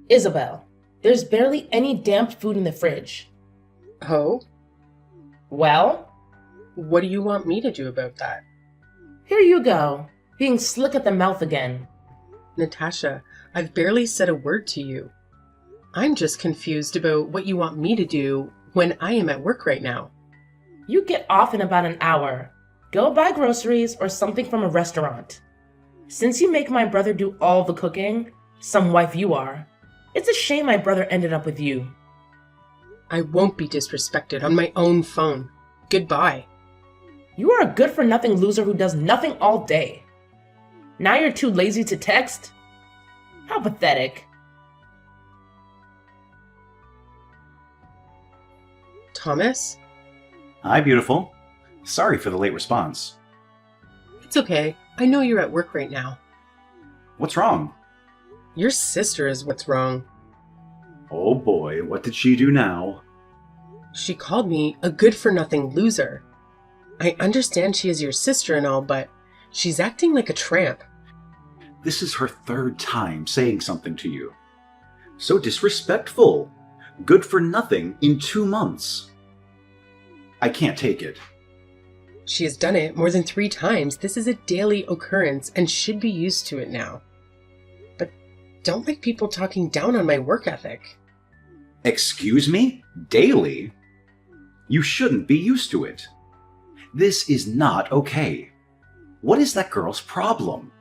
Isabel, there's barely any damp food in the fridge. Oh? Well, What do you want me to do about that? here you go, being slick at the mouth again. Natasha, I've barely said a word to you. I'm just confused about what you want me to do when I am at work right now. You get off in about an hour. Go buy groceries or something from a restaurant. Since you make my brother do all the cooking, some wife you are, it's a shame my brother ended up with you. I won't be disrespected on my own phone. Goodbye. You are a good-for-nothing loser who does nothing all day. Now you're too lazy to text? How pathetic. Thomas? Hi, beautiful. Sorry for the late response. It's okay. I know you're at work right now. What's wrong? Your sister is what's wrong. Oh boy, what did she do now? She called me a good-for-nothing loser. I understand she is your sister and all, but she's acting like a tramp. This is her third time saying something to you. So disrespectful. Good for nothing in 2 months. I can't take it. She has done it more than 3 times. This is a daily occurrence and should be used to it now. But don't like people talking down on my work ethic. Excuse me? Daily? You shouldn't be used to it. This is not okay. What is that girl's problem?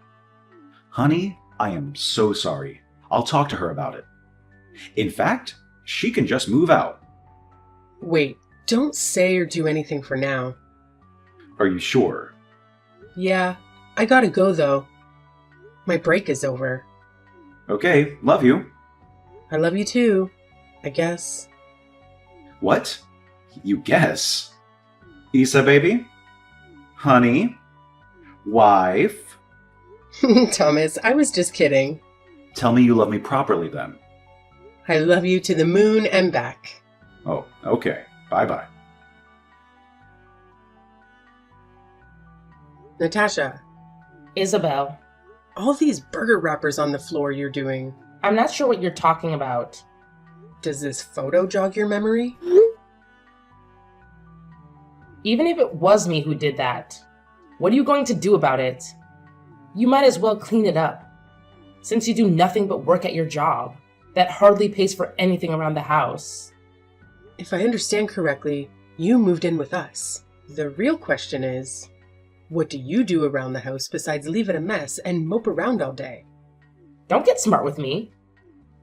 Honey, I am so sorry. I'll talk to her about it. In fact, she can just move out. Wait, don't say or do anything for now. Are you sure? Yeah, I gotta go though. My break is over. Okay, love you. I love you too, I guess. What? You guess? Issa, baby? Honey? Wife? Thomas, I was just kidding. Tell me you love me properly then. I love you to the moon and back. Oh, okay. Bye-bye. Natasha, Isabel, all these burger wrappers on the floor you're doing, I'm not sure what you're talking about. does this photo jog your memory? Even if it was me who did that, what are you going to do about it? You might as well clean it up, since you do nothing but work at your job that hardly pays for anything around the house. If I understand correctly, you moved in with us. The real question is, what do you do around the house besides leave it a mess and mope around all day? Don't get smart with me.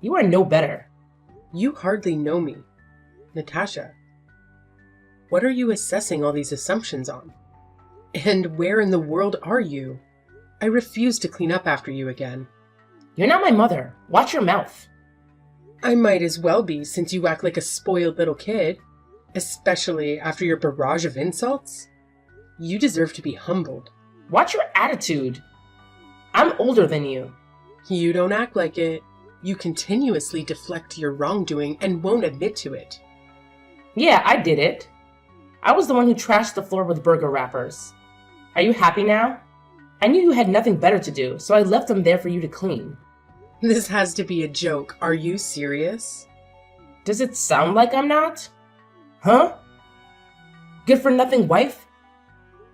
You are no better. You hardly know me. Natasha, what are you assessing all these assumptions on? And where in the world are you? I refuse to clean up after you again. You're not my mother. Watch your mouth. I might as well be, since you act like a spoiled little kid, especially after your barrage of insults. You deserve to be humbled. Watch your attitude. I'm older than you. You don't act like it. You continuously deflect your wrongdoing and won't admit to it. Yeah, I did it. I was the one who trashed the floor with burger wrappers. Are you happy now? I knew you had nothing better to do, so I left them there for you to clean. This has to be a joke. Are you serious? Does it sound like I'm not? Huh? Good for nothing wife?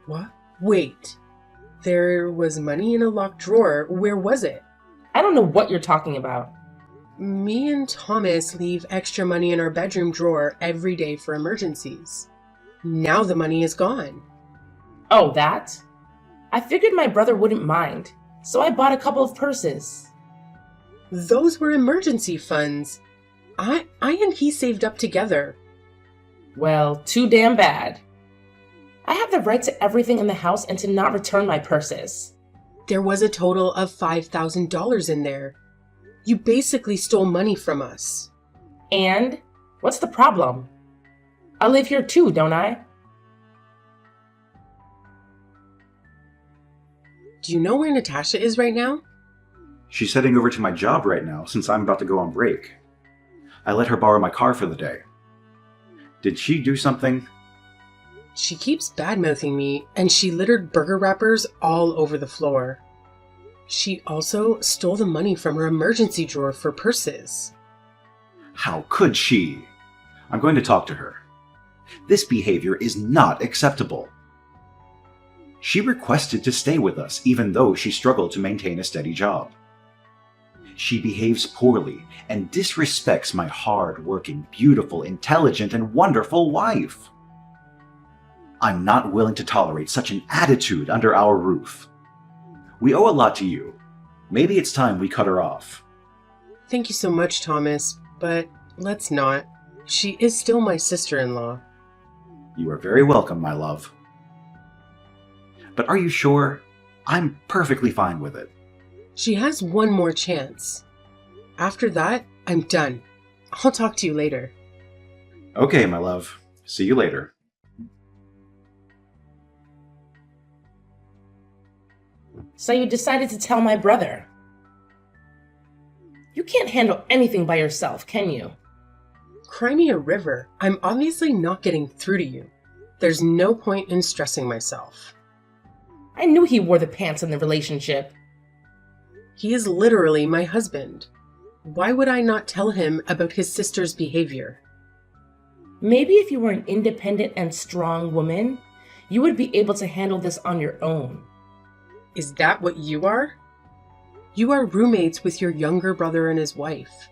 What? Wait. There was money in a locked drawer. Where was it? I don't know what you're talking about. Me and Thomas leave extra money in our bedroom drawer every day for emergencies. Now the money is gone. Oh, that? I figured my brother wouldn't mind, so I bought a couple of purses. Those were emergency funds. I and he saved up together. Well, too damn bad. I have the right to everything in the house and to not return my purses. There was a total of $5,000 in there. You basically stole money from us. And? What's the problem? I live here too, don't I? Do you know where Natasha is right now? She's heading over to my job right now since I'm about to go on break. I let her borrow my car for the day. Did she do something? She keeps badmouthing me, and she littered burger wrappers all over the floor. She also stole the money from her emergency drawer for purses. How could she? I'm going to talk to her. This behavior is not acceptable. She requested to stay with us even though she struggled to maintain a steady job. She behaves poorly and disrespects my hard-working, beautiful, intelligent, and wonderful wife. I'm not willing to tolerate such an attitude under our roof. We owe a lot to you. Maybe it's time we cut her off. Thank you so much, Thomas, but let's not. She is still my sister-in-law. You are very welcome, my love. But are you sure? I'm perfectly fine with it. She has one more chance. After that, I'm done. I'll talk to you later. Okay, my love. See you later. So you decided to tell my brother. You can't handle anything by yourself, can you? Cry me a river. I'm obviously not getting through to you. There's no point in stressing myself. I knew he wore the pants in the relationship. He is literally my husband. Why would I not tell him about his sister's behavior? Maybe if you were an independent and strong woman, you would be able to handle this on your own. Is that what you are? You are roommates with your younger brother and his wife.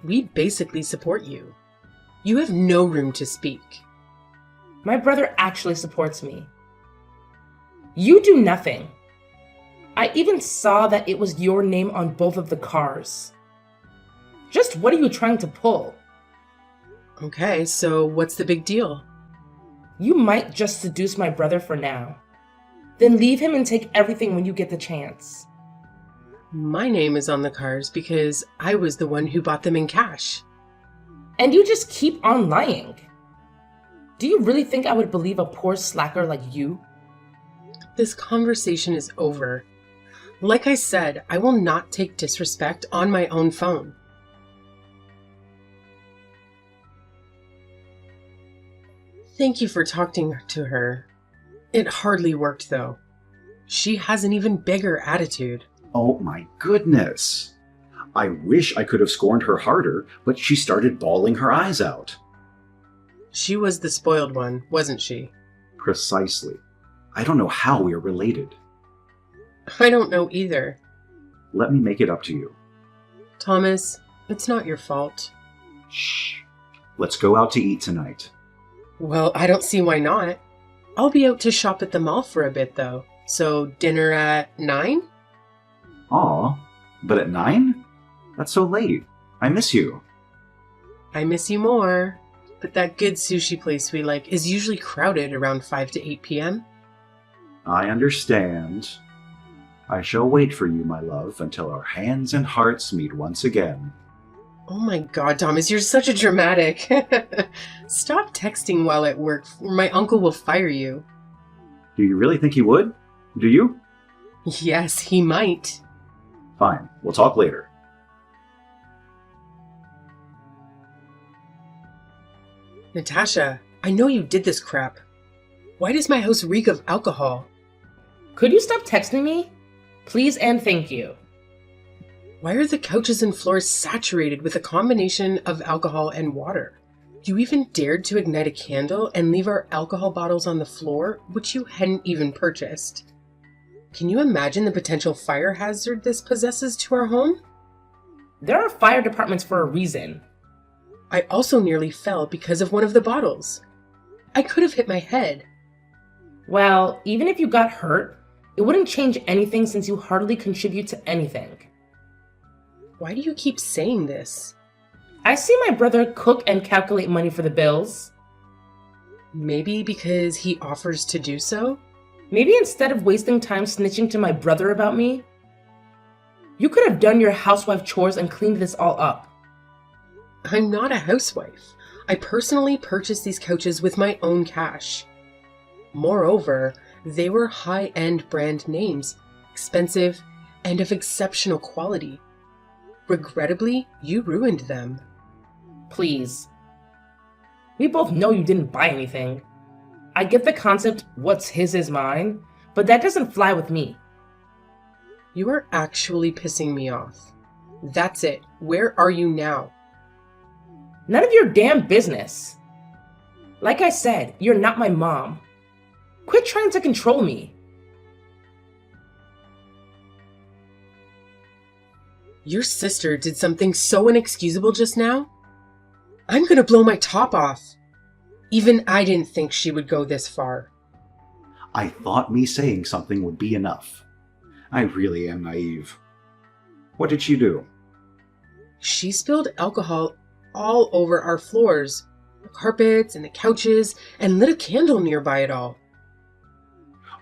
We basically support you. You have no room to speak. My brother actually supports me. You do nothing. I even saw that it was your name on both of the cars. Just what are you trying to pull? Okay, so what's the big deal? You might just seduce my brother for now. Then leave him and take everything when you get the chance. My name is on the cars because I was the one who bought them in cash. And you just keep on lying. Do you really think I would believe a poor slacker like you? This conversation is over. Like I said, I will not take disrespect on my own phone. Thank you for talking to her. It hardly worked, though. She has an even bigger attitude. Oh my goodness. I wish I could have scorned her harder, but she started bawling her eyes out. She was the spoiled one, wasn't she? Precisely. I don't know how we are related. I don't know either. Let me make it up to you. Thomas, it's not your fault. Shh. Let's go out to eat tonight. Well, I don't see why not. I'll be out to shop at the mall for a bit, though. So dinner at 9? Aw, but at 9? That's so late. I miss you. I miss you more. But that good sushi place we like is usually crowded around 5 to 8 p.m. I understand. I shall wait for you, my love, until our hands and hearts meet once again. Oh my god, Thomas, you're such a dramatic. Stop texting while at work, or my uncle will fire you. Do you really think he would? Do you? Yes, he might. Fine, we'll talk later. Natasha, I know you did this crap. Why does my house reek of alcohol? Could you stop texting me? Please and thank you. Why are the couches and floors saturated with a combination of alcohol and water? You even dared to ignite a candle and leave our alcohol bottles on the floor, which you hadn't even purchased. Can you imagine the potential fire hazard this possesses to our home? There are fire departments for a reason. I also nearly fell because of one of the bottles. I could have hit my head. Well, even if you got hurt, it wouldn't change anything since you hardly contribute to anything. Why do you keep saying this? I see my brother cook and calculate money for the bills. Maybe because he offers to do so? Maybe instead of wasting time snitching to my brother about me, you could have done your housewife chores and cleaned this all up. I'm not a housewife. I personally purchased these couches with my own cash. Moreover, they were high-end brand names, expensive, and of exceptional quality. Regrettably, you ruined them. Please. We both know you didn't buy anything. I get the concept, what's his is mine, but that doesn't fly with me. You are actually pissing me off. That's it. Where are you now? None of your damn business. Like I said, you're not my mom. Quit trying to control me. Your sister did something so inexcusable just now. I'm gonna blow my top off. Even I didn't think she would go this far. I thought me saying something would be enough. I really am naive. What did she do? She spilled alcohol all over our floors, the carpets and the couches, and lit a candle nearby it all.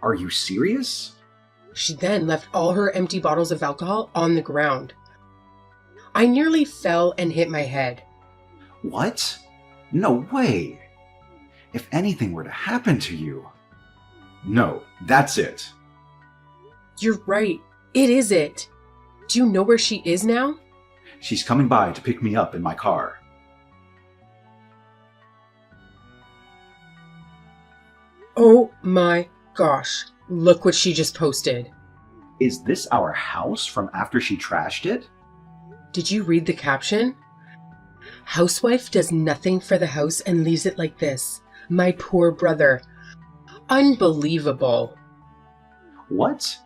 Are you serious? She then left all her empty bottles of alcohol on the ground. I nearly fell and hit my head. What? No way. If anything were to happen to you. No, that's it. You're right. It is it. Do you know where she is now? She's coming by to pick me up in my car. Oh my gosh. Look what she just posted. Is this our house from after she trashed it? Did you read the caption? Housewife does nothing for the house and leaves it like this. My poor brother. Unbelievable. What?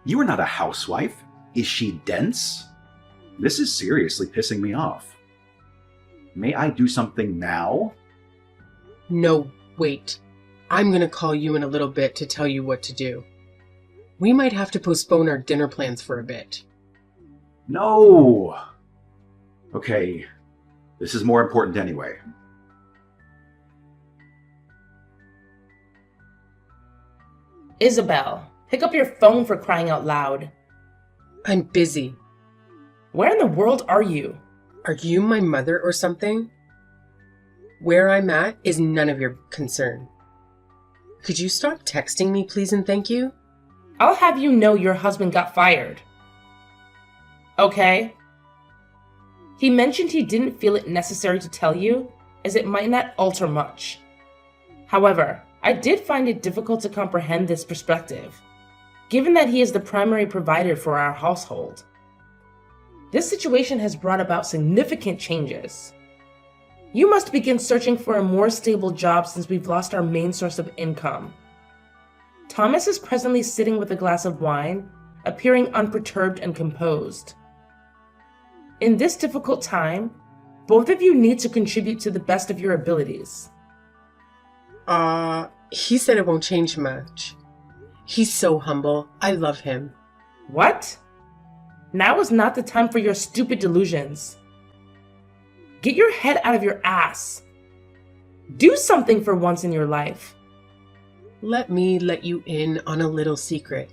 You are not a housewife. Is she dense? This is seriously pissing me off. May I do something now? No, wait. I'm gonna call you in a little bit to tell you what to do. We might have to postpone our dinner plans for a bit. No! Okay, this is more important anyway. Isabel, pick up your phone for crying out loud. I'm busy. Where in the world are you? Are you my mother or something? Where I'm at is none of your concern. Could you stop texting me, please and thank you? I'll have you know your husband got fired. Okay? He mentioned he didn't feel it necessary to tell you, as it might not alter much. However, I did find it difficult to comprehend this perspective, given that he is the primary provider for our household. This situation has brought about significant changes. You must begin searching for a more stable job since we've lost our main source of income. Thomas is presently sitting with a glass of wine, appearing unperturbed and composed. In this difficult time, both of you need to contribute to the best of your abilities. He said it won't change much. He's so humble. I love him. What? Now is not the time for your stupid delusions. Get your head out of your ass. Do something for once in your life. Let me let you in on a little secret.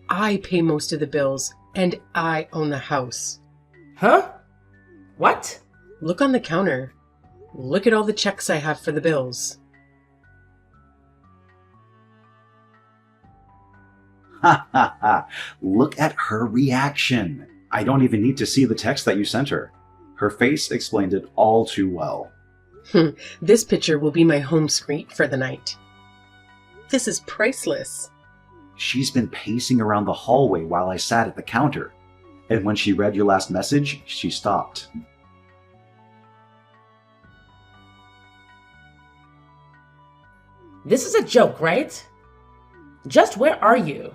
I pay most of the bills, and I own the house. Huh? What? Look on the counter. Look at all the checks I have for the bills. Ha ha ha. Look at her reaction. I don't even need to see the text that you sent her. Her face explained it all too well. This picture will be my home screen for the night. This is priceless. She's been pacing around the hallway while I sat at the counter. And when she read your last message, she stopped. This is a joke, right? Just where are you?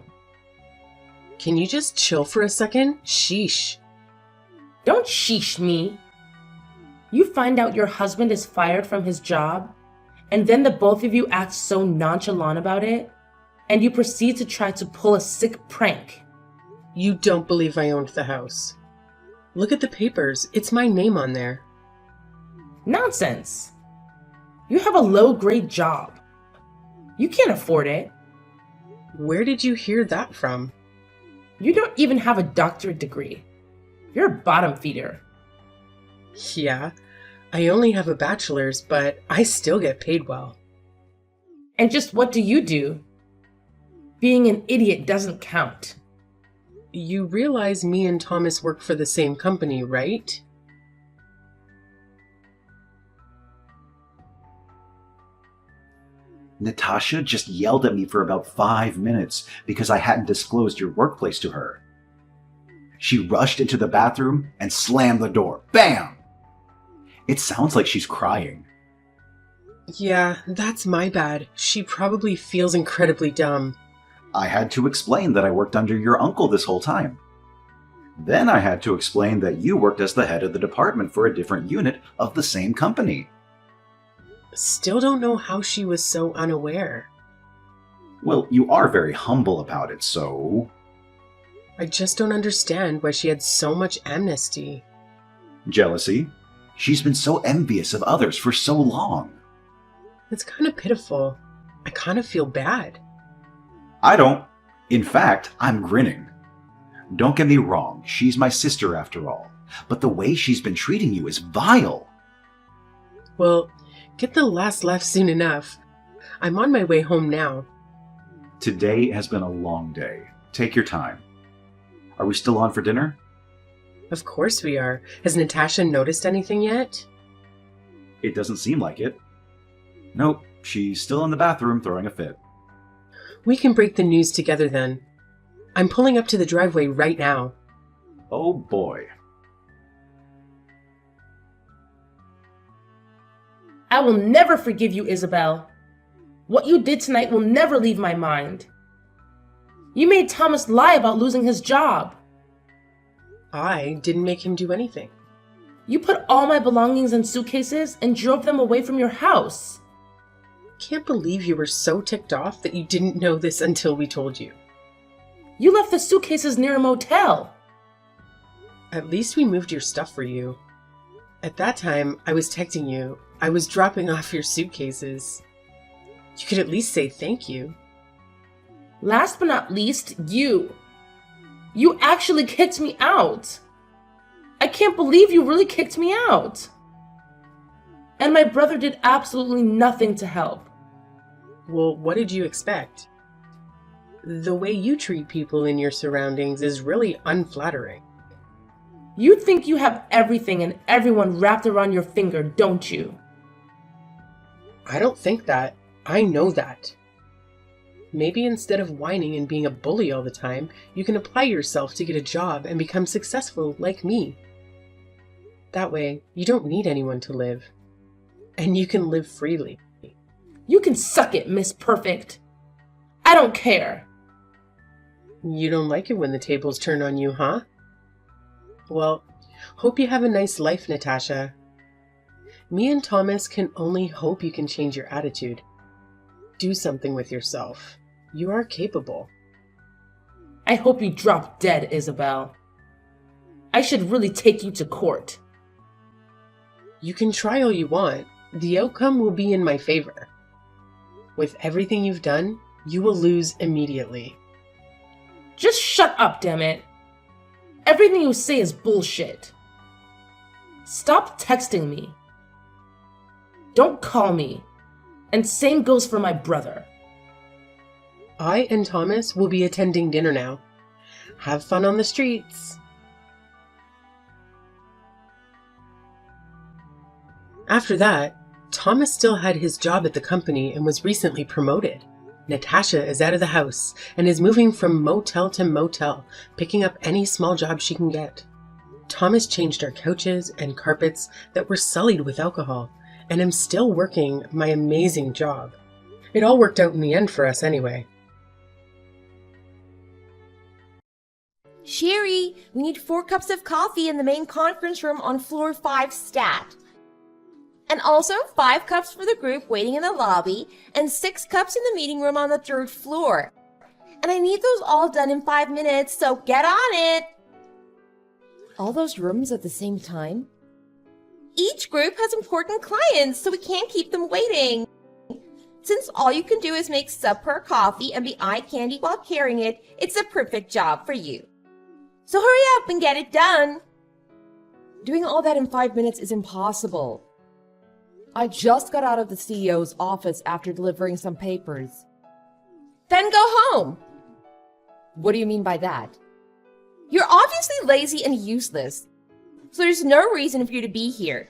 Can you just chill for a second? Sheesh. Don't sheesh me. You find out your husband is fired from his job, and then the both of you act so nonchalant about it, and you proceed to try to pull a sick prank. You don't believe I owned the house. Look at the papers. It's my name on there. Nonsense. You have a low-grade job. You can't afford it. Where did you hear that from? You don't even have a doctorate degree. You're a bottom feeder. Yeah, I only have a bachelor's, but I still get paid well. And just what do you do? Being an idiot doesn't count. You realize me and Thomas work for the same company, right? Natasha just yelled at me for about 5 minutes because I hadn't disclosed your workplace to her. She rushed into the bathroom and slammed the door. Bam! It sounds like she's crying. Yeah, that's my bad. She probably feels incredibly dumb. I had to explain that I worked under your uncle this whole time. Then I had to explain that you worked as the head of the department for a different unit of the same company. Still don't know how she was so unaware. Well, you are very humble about it, so... I just don't understand why she had so much amnesty. Jealousy? She's been so envious of others for so long. It's kind of pitiful. I kind of feel bad. I don't. In fact, I'm grinning. Don't get me wrong, she's my sister after all. But the way she's been treating you is vile. Well, get the last laugh soon enough. I'm on my way home now. Today has been a long day. Take your time. Are we still on for dinner? Of course we are. Has Natasha noticed anything yet? It doesn't seem like it. Nope, she's still in the bathroom throwing a fit. We can break the news together then. I'm pulling up to the driveway right now. Oh boy. I will never forgive you, Isabel. What you did tonight will never leave my mind. You made Thomas lie about losing his job. I didn't make him do anything. You put all my belongings in suitcases and drove them away from your house. Can't believe you were so ticked off that you didn't know this until we told you. You left the suitcases near a motel. At least we moved your stuff for you. At that time, I was texting you. I was dropping off your suitcases. You could at least say thank you. Last but not least, you. You actually kicked me out. I can't believe you really kicked me out. And my brother did absolutely nothing to help. Well, what did you expect? The way you treat people in your surroundings is really unflattering. You think you have everything and everyone wrapped around your finger, don't you? I don't think that. I know that. Maybe instead of whining and being a bully all the time, you can apply yourself to get a job and become successful like me. That way, you don't need anyone to live. And you can live freely. You can suck it, Miss Perfect. I don't care. You don't like it when the tables turn on you, huh? Well, hope you have a nice life, Natasha. Me and Thomas can only hope you can change your attitude. Do something with yourself. You are capable. I hope you drop dead, Isabel. I should really take you to court. You can try all you want. The outcome will be in my favor. With everything you've done, you will lose immediately. Just shut up, damn it. Everything you say is bullshit. Stop texting me. Don't call me. And same goes for my brother. I and Thomas will be attending dinner now. Have fun on the streets. After that, Thomas still had his job at the company and was recently promoted. Natasha is out of the house and is moving from motel to motel, picking up any small job she can get. Thomas changed our couches and carpets that were sullied with alcohol, and I'm still working my amazing job. It all worked out in the end for us anyway. Sherry, we need 4 cups of coffee in the main conference room on floor 5 stat. And also 5 cups for the group waiting in the lobby, and 6 cups in the meeting room on the 3rd floor. And I need those all done in 5 minutes, so get on it! All those rooms at the same time? Each group has important clients, so we can't keep them waiting. Since all you can do is make subpar coffee and be eye candy while carrying it, it's a perfect job for you. So hurry up and get it done! Doing all that in 5 minutes is impossible. I just got out of the CEO's office after delivering some papers. Then go home! What do you mean by that? You're obviously lazy and useless, so there's no reason for you to be here.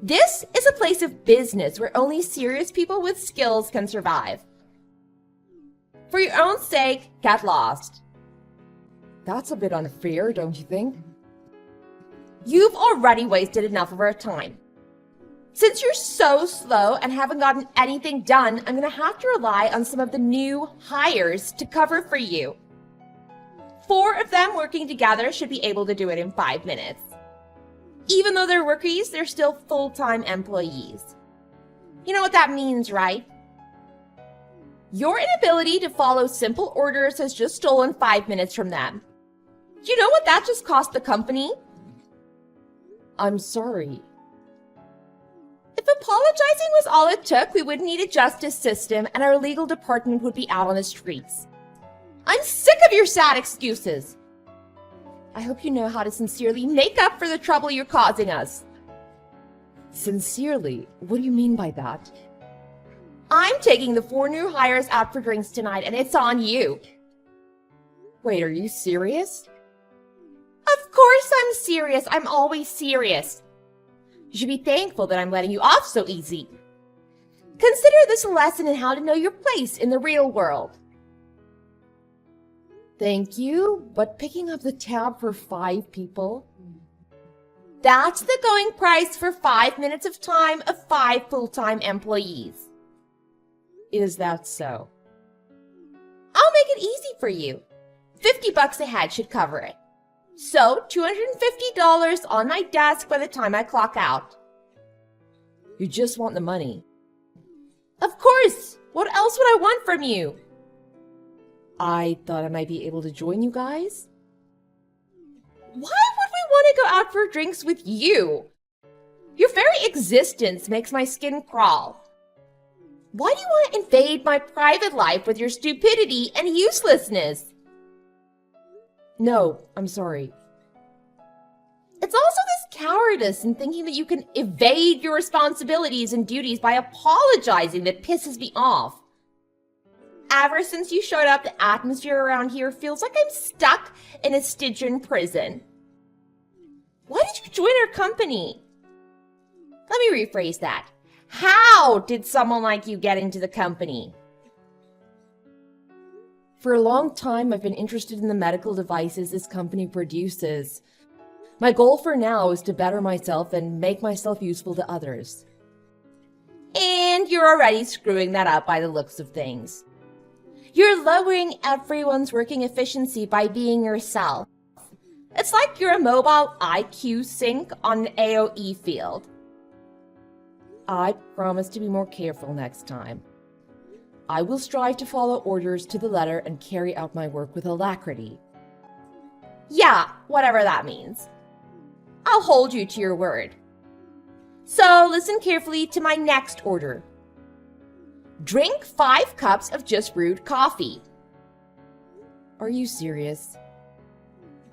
This is a place of business where only serious people with skills can survive. For your own sake, get lost. That's a bit unfair, don't you think? You've already wasted enough of our time. Since you're so slow and haven't gotten anything done, I'm gonna have to rely on some of the new hires to cover for you. 4 of them working together should be able to do it in 5 minutes. Even though they're rookies, they're still full-time employees. You know what that means, right? Your inability to follow simple orders has just stolen 5 minutes from them. Do you know what that just cost the company? I'm sorry. If apologizing was all it took, we wouldn't need a justice system and our legal department would be out on the streets. I'm sick of your sad excuses. I hope you know how to sincerely make up for the trouble you're causing us. Sincerely? What do you mean by that? I'm taking the 4 new hires out for drinks tonight and it's on you. Wait, are you serious? Of course I'm serious. I'm always serious. You should be thankful that I'm letting you off so easy. Consider this a lesson in how to know your place in the real world. Thank you, but picking up the tab for 5 people? That's the going price for 5 minutes of time of 5 full-time employees. Is that so? I'll make it easy for you. $50 a head should cover it. So, $250 on my desk by the time I clock out. You just want the money. Of course! What else would I want from you? I thought I might be able to join you guys. Why would we want to go out for drinks with you? Your very existence makes my skin crawl. Why do you want to invade my private life with your stupidity and uselessness? No, I'm sorry. It's also this cowardice in thinking that you can evade your responsibilities and duties by apologizing that pisses me off. Ever since you showed up, the atmosphere around here feels like I'm stuck in a Stygian prison. Why did you join our company? Let me rephrase that. How did someone like you get into the company? For a long time, I've been interested in the medical devices this company produces. My goal for now is to better myself and make myself useful to others. And you're already screwing that up by the looks of things. You're lowering everyone's working efficiency by being yourself. It's like you're a mobile IQ sync on an AOE field. I promise to be more careful next time. I will strive to follow orders to the letter and carry out my work with alacrity. Yeah, whatever that means. I'll hold you to your word. So listen carefully to my next order. Drink 5 cups of just brewed coffee. Are you serious?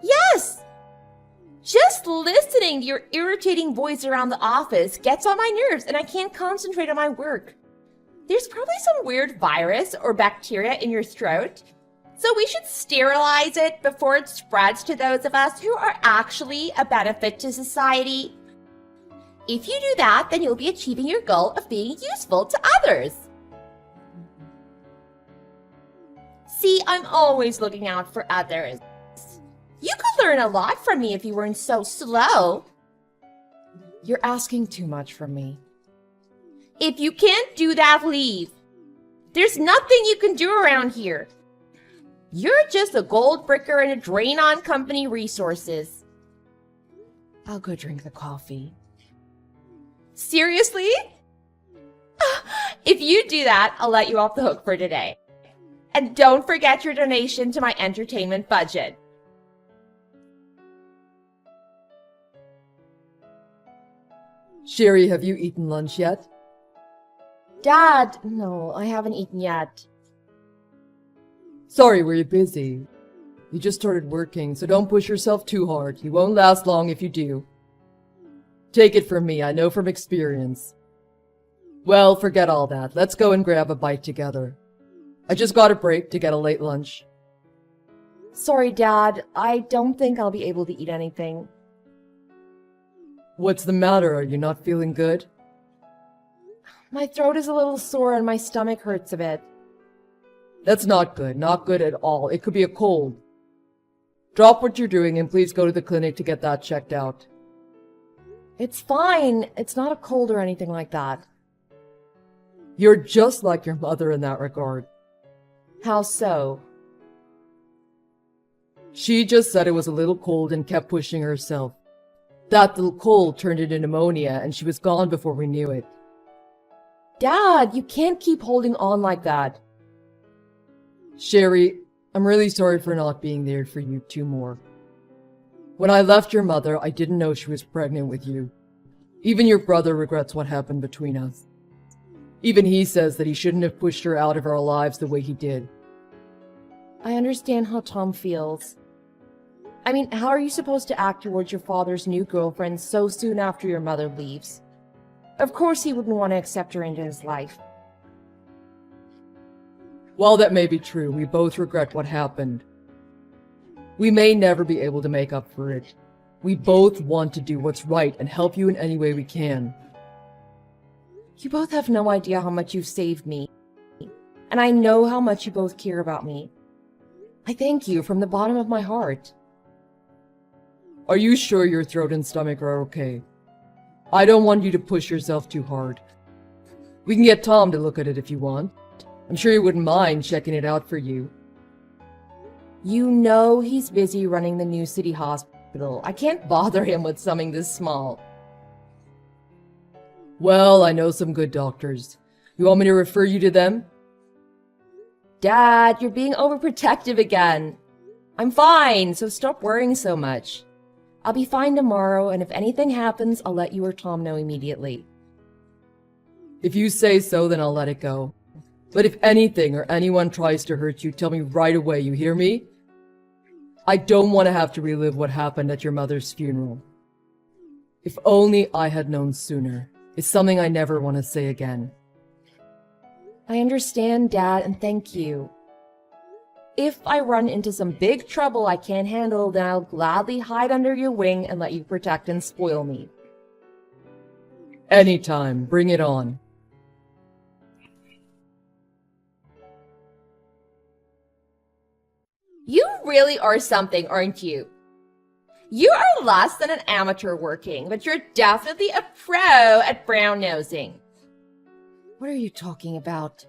Yes! Just listening to your irritating voice around the office gets on my nerves and I can't concentrate on my work. There's probably some weird virus or bacteria in your throat, so we should sterilize it before it spreads to those of us who are actually a benefit to society. If you do that, then you'll be achieving your goal of being useful to others. See, I'm always looking out for others. You could learn a lot from me if you weren't so slow. You're asking too much from me. If you can't do that, leave. There's nothing you can do around here. You're just a gold bricker and a drain on company resources. I'll go drink the coffee. Seriously? If you do that, I'll let you off the hook for today. And don't forget your donation to my entertainment budget. Sherry, have you eaten lunch yet? Dad, no, I haven't eaten yet. Sorry, were you busy? You just started working, so don't push yourself too hard. You won't last long if you do. Take it from me, I know from experience. Well, forget all that. Let's go and grab a bite together. I just got a break to get a late lunch. Sorry, Dad. I don't think I'll be able to eat anything. What's the matter? Are you not feeling good? My throat is a little sore and my stomach hurts a bit. That's not good. Not good at all. It could be a cold. Drop what you're doing and please go to the clinic to get that checked out. It's fine. It's not a cold or anything like that. You're just like your mother in that regard. How so? She just said it was a little cold and kept pushing herself. That little cold turned into pneumonia and she was gone before we knew it. Dad, you can't keep holding on like that. Sherry, I'm really sorry for not being there for you two more. When I left your mother, I didn't know she was pregnant with you. Even your brother regrets what happened between us. Even he says that he shouldn't have pushed her out of our lives the way he did. I understand how Tom feels. I mean, how are you supposed to act towards your father's new girlfriend so soon after your mother leaves? Of course he wouldn't want to accept her into his life. While that may be true, we both regret what happened. We may never be able to make up for it. We both want to do what's right and help you in any way we can. You both have no idea how much you've saved me. And I know how much you both care about me. I thank you from the bottom of my heart. Are you sure your throat and stomach are okay? I don't want you to push yourself too hard. We can get Tom to look at it if you want. I'm sure he wouldn't mind checking it out for you. You know he's busy running the new city hospital. I can't bother him with something this small. Well, I know some good doctors. You want me to refer you to them? Dad, you're being overprotective again. I'm fine, so stop worrying so much. I'll be fine tomorrow, and if anything happens, I'll let you or Tom know immediately. If you say so, then I'll let it go. But if anything or anyone tries to hurt you, tell me right away, you hear me? I don't want to have to relive what happened at your mother's funeral. If only I had known sooner. It's something I never want to say again. I understand, Dad, and thank you. If I run into some big trouble I can't handle, then I'll gladly hide under your wing and let you protect and spoil me. Anytime, bring it on. You really are something, aren't you? You are less than an amateur working, but you're definitely a pro at brown nosing. What are you talking about?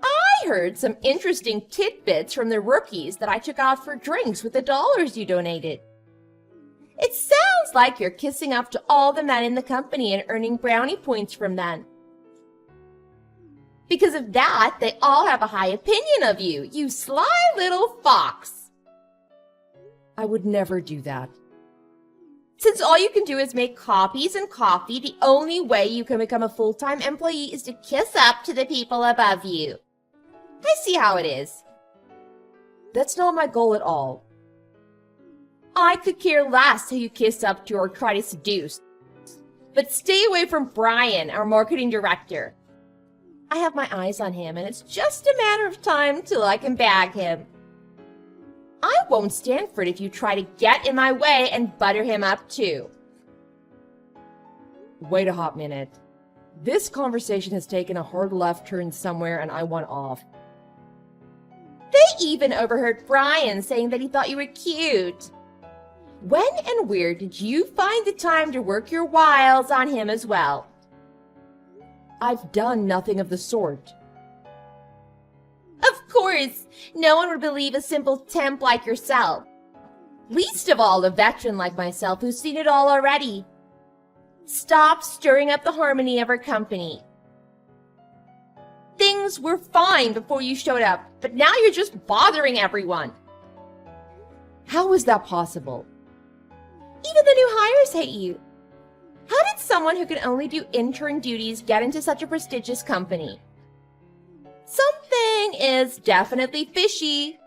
I heard some interesting tidbits from the rookies that I took out for drinks with the dollars you donated. It sounds like you're kissing up to all the men in the company and earning brownie points from them. Because of that, they all have a high opinion of you, you sly little fox. I would never do that. Since all you can do is make copies and coffee, the only way you can become a full-time employee is to kiss up to the people above you. I see how it is. That's not my goal at all. I could care less who you kiss up to or try to seduce. But stay away from Brian, our marketing director. I have my eyes on him, and it's just a matter of time till I can bag him. I won't stand for it if you try to get in my way and butter him up too. Wait a hot minute. This conversation has taken a hard left turn somewhere, and I want off. They even overheard Brian saying that he thought you were cute. When and where did you find the time to work your wiles on him as well? I've done nothing of the sort. Of course, no one would believe a simple temp like yourself. Least of all a veteran like myself who's seen it all already. Stop stirring up the harmony of our company. Things were fine before you showed up, but now you're just bothering everyone. How is that possible? Even the new hires hate you. How did someone who can only do intern duties get into such a prestigious company? Something is definitely fishy.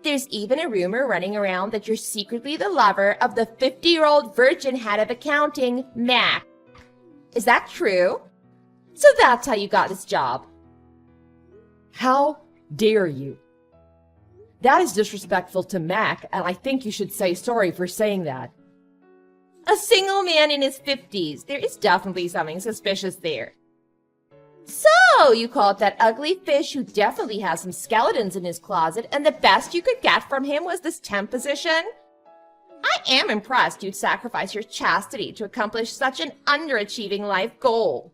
There's even a rumor running around that you're secretly the lover of the 50-year-old virgin head of accounting, Mac. Is that true? So that's how you got this job. How dare you? That is disrespectful to Mac, and I think you should say sorry for saying that. A single man in his 50s. There is definitely something suspicious there. So, you called that ugly fish who definitely has some skeletons in his closet, and the best you could get from him was this temp position? I am impressed you'd sacrifice your chastity to accomplish such an underachieving life goal.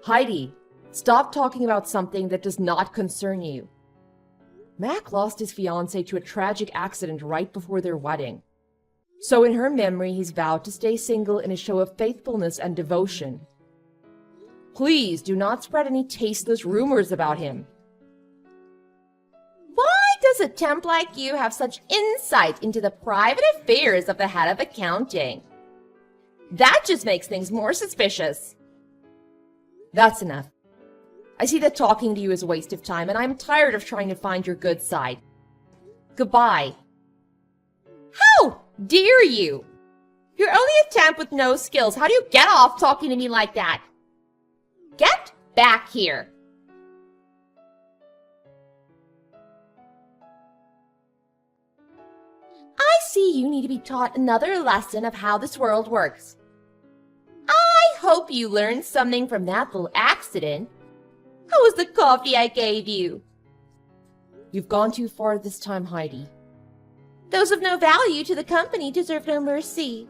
Heidi, stop talking about something that does not concern you. Mac lost his fiancée to a tragic accident right before their wedding. So in her memory, he's vowed to stay single in a show of faithfulness and devotion. Please do not spread any tasteless rumors about him. Why does a temp like you have such insight into the private affairs of the head of accounting? That just makes things more suspicious. That's enough. I see that talking to you is a waste of time, and I'm tired of trying to find your good side. Goodbye. How dare you? You're only a temp with no skills. How do you get off talking to me like that? Get back here. I see you need to be taught another lesson of how this world works. I hope you learned something from that little accident. How was the coffee I gave you? You've gone too far this time, Heidi. Those of no value to the company deserve no mercy.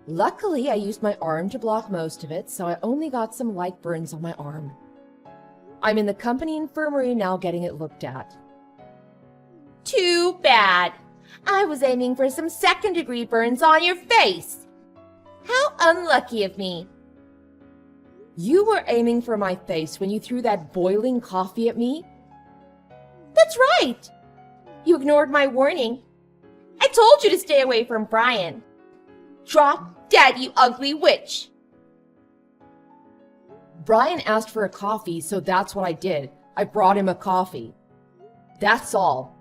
Luckily, I used my arm to block most of it, so I only got some light burns on my arm. I'm in the company infirmary now getting it looked at. Too bad. I was aiming for some second-degree burns on your face. How unlucky of me. You were aiming for my face when you threw that boiling coffee at me? That's right. You ignored my warning. I told you to stay away from Brian. Drop dead, you ugly witch. Brian asked for a coffee, so that's what I did. I brought him a coffee. That's all.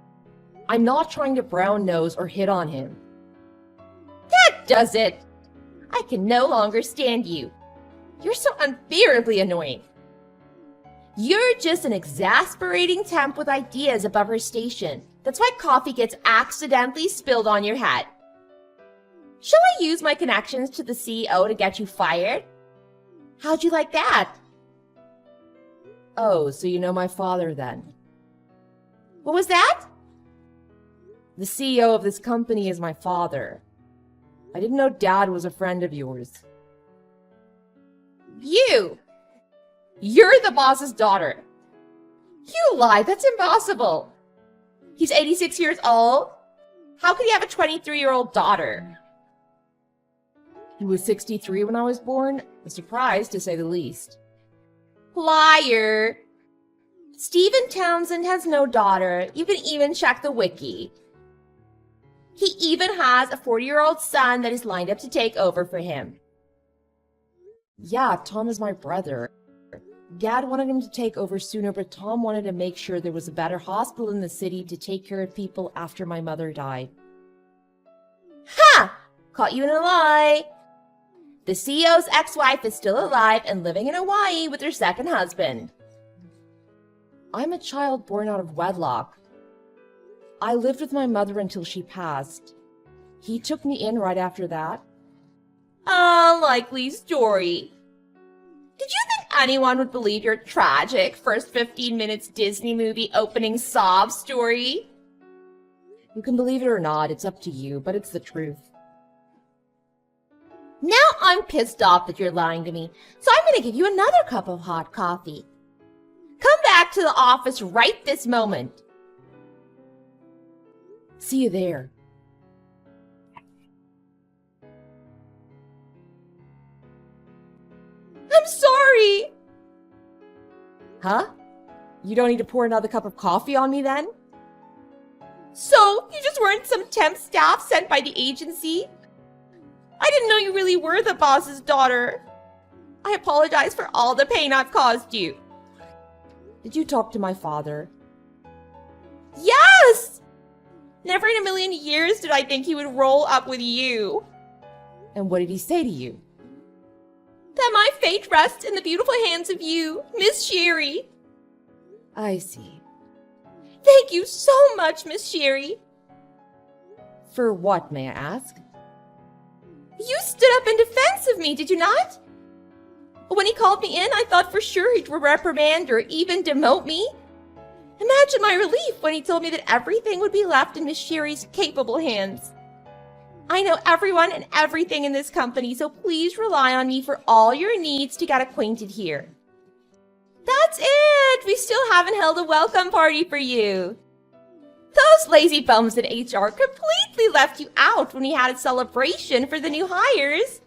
I'm not trying to brown nose or hit on him. That does it. I can no longer stand you. You're so unbearably annoying. You're just an exasperating temp with ideas above her station. That's why coffee gets accidentally spilled on your head. Shall I use my connections to the CEO to get you fired? How'd you like that? Oh, so you know my father then? What was that? The CEO of this company is my father. I didn't know Dad was a friend of yours. You're the boss's daughter. You lie, that's impossible. He's 86 years old. How could he have a 23-year-old daughter? He was 63 when I was born. A surprise, to say the least. Liar. Stephen Townsend has no daughter. You can even check the wiki. He even has a 40-year-old son that is lined up to take over for him. Yeah, Tom is my brother. Dad wanted him to take over sooner, but Tom wanted to make sure there was a better hospital in the city to take care of people after my mother died. Ha! Caught you in a lie. The CEO's ex-wife is still alive and living in Hawaii with her second husband. I'm a child born out of wedlock. I lived with my mother until she passed. He took me in right after that. A likely story. Did you think anyone would believe your tragic first 15 minutes Disney movie opening sob story? You can believe it or not, it's up to you, but it's the truth. Now I'm pissed off that you're lying to me, so I'm going to give you another cup of hot coffee. Come back to the office right this moment. See you there. I'm sorry. Huh? You don't need to pour another cup of coffee on me then? So, you just weren't some temp staff sent by the agency? I didn't know you really were the boss's daughter. I apologize for all the pain I've caused you. Did you talk to my father? Yes! Never in a million years did I think he would roll up with you. And what did he say to you? That my fate rests in the beautiful hands of you, Miss Sherry. I see. Thank you so much, Miss Sherry. For what, may I ask? You stood up in defense of me, did you not? When he called me in, I thought for sure he'd reprimand or even demote me. Imagine my relief when he told me that everything would be left in Miss Sherry's capable hands. I know everyone and everything in this company, so please rely on me for all your needs to get acquainted here. That's it! We still haven't held a welcome party for you. Those lazy bums in HR completely left you out when we had a celebration for the new hires.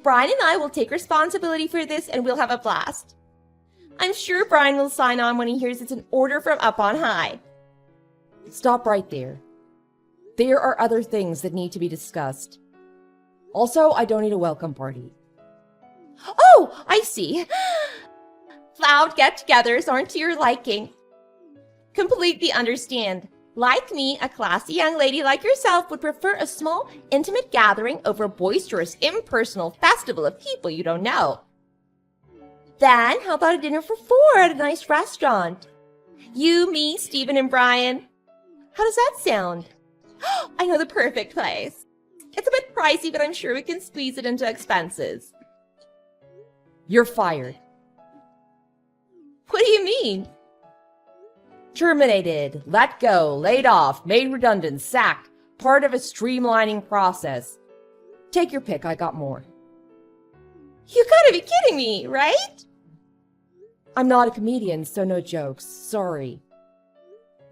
Brian and I will take responsibility for this and we'll have a blast. I'm sure Brian will sign on when he hears it's an order from up on high. Stop right there. There are other things that need to be discussed. Also, I don't need a welcome party. Oh, I see. Loud get-togethers aren't to your liking. Completely understand. Like me, a classy young lady like yourself would prefer a small, intimate gathering over a boisterous, impersonal festival of people you don't know. Then, how about a dinner for 4 at a nice restaurant? You, me, Stephen, and Brian. How does that sound? I know the perfect place. It's a bit pricey, but I'm sure we can squeeze it into expenses. You're fired. What do you mean? Terminated, let go, laid off, made redundant, sacked. Part of a streamlining process. Take your pick, I got more. You gotta be kidding me, right? I'm not a comedian, so no jokes. Sorry.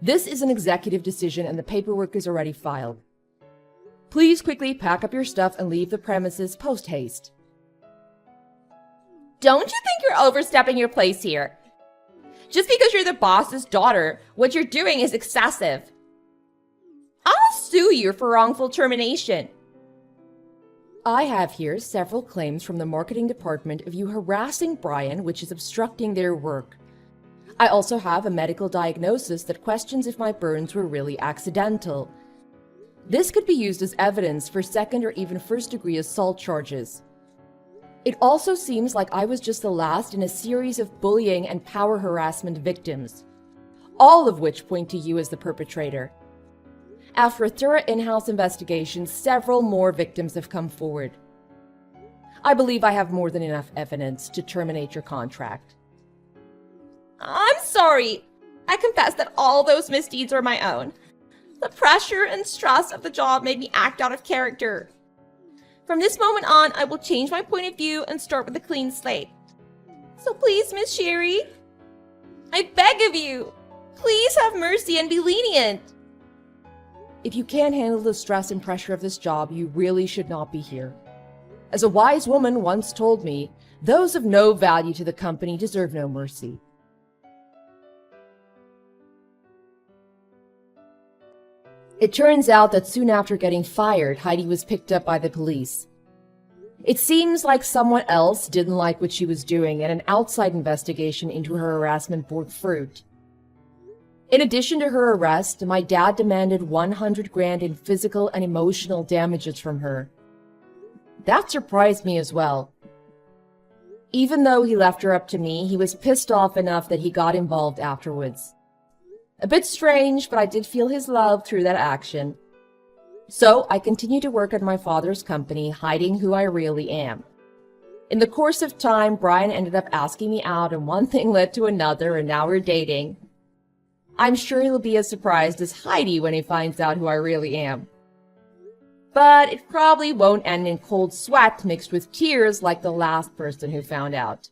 This is an executive decision and the paperwork is already filed. Please quickly pack up your stuff and leave the premises post-haste. Don't you think you're overstepping your place here? Just because you're the boss's daughter, what you're doing is excessive. I'll sue you for wrongful termination. I have here several claims from the marketing department of you harassing Brian, which is obstructing their work. I also have a medical diagnosis that questions if my burns were really accidental. This could be used as evidence for second or even first-degree assault charges. It also seems like I was just the last in a series of bullying and power harassment victims, all of which point to you as the perpetrator. After a thorough in-house investigation, several more victims have come forward. I believe I have more than enough evidence to terminate your contract. I'm sorry. I confess that all those misdeeds are my own. The pressure and stress of the job made me act out of character. From this moment on, I will change my point of view and start with a clean slate. So please, Miss Sherry, I beg of you, please have mercy and be lenient. If you can't handle the stress and pressure of this job, you really should not be here. As a wise woman once told me, those of no value to the company deserve no mercy. It turns out that soon after getting fired, Heidi was picked up by the police. It seems like someone else didn't like what she was doing, and an outside investigation into her harassment bore fruit. In addition to her arrest, my dad demanded $100,000 in physical and emotional damages from her. That surprised me as well. Even though he left her up to me, he was pissed off enough that he got involved afterwards. A bit strange, but I did feel his love through that action. So I continued to work at my father's company, hiding who I really am. In the course of time, Brian ended up asking me out, and one thing led to another, and now we're dating. I'm sure he'll be as surprised as Heidi when he finds out who I really am. But it probably won't end in cold sweat mixed with tears like the last person who found out.